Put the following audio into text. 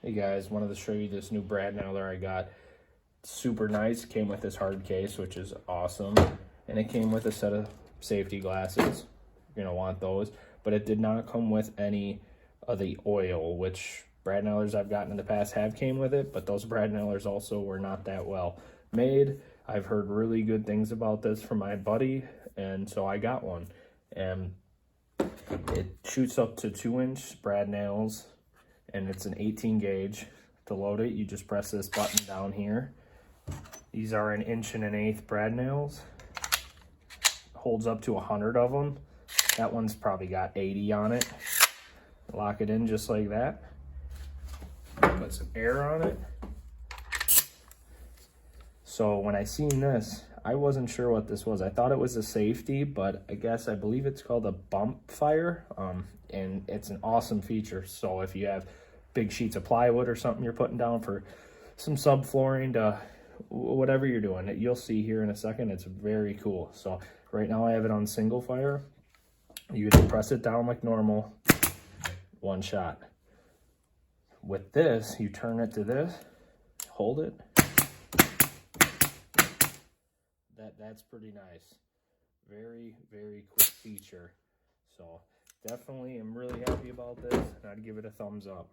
Hey guys, wanted to show you this new brad nailer I got. Super nice. Came with this hard case, which is awesome, and it came with a set of safety glasses. You're gonna want those, but it did not come with any of the oil, which brad nailers I've gotten in the past have came with it, but those brad nailers also were not that well made. I've heard really good things about this from my buddy, and so I got one. And it shoots up to 2-inch brad nails, and it's an 18 gauge. To load it, you just press this button down here. These are 1 1/8 inch brad nails. Holds up to 100 of them. That one's probably got 80 on it. Lock it in just like that. Put some air on it. So when I seen this, I wasn't sure what this was. I thought it was a safety, but I believe it's called a bump fire, and it's an awesome feature. So if you have big sheets of plywood or something you're putting down for some subflooring to whatever you're doing, you'll see here in a second, it's very cool. So right now I have it on single fire. You just press it down like normal, one shot. With this, you turn it to this, hold it. That's pretty nice. Very, very quick feature. So definitely am really happy about this, and I'd give it a thumbs up.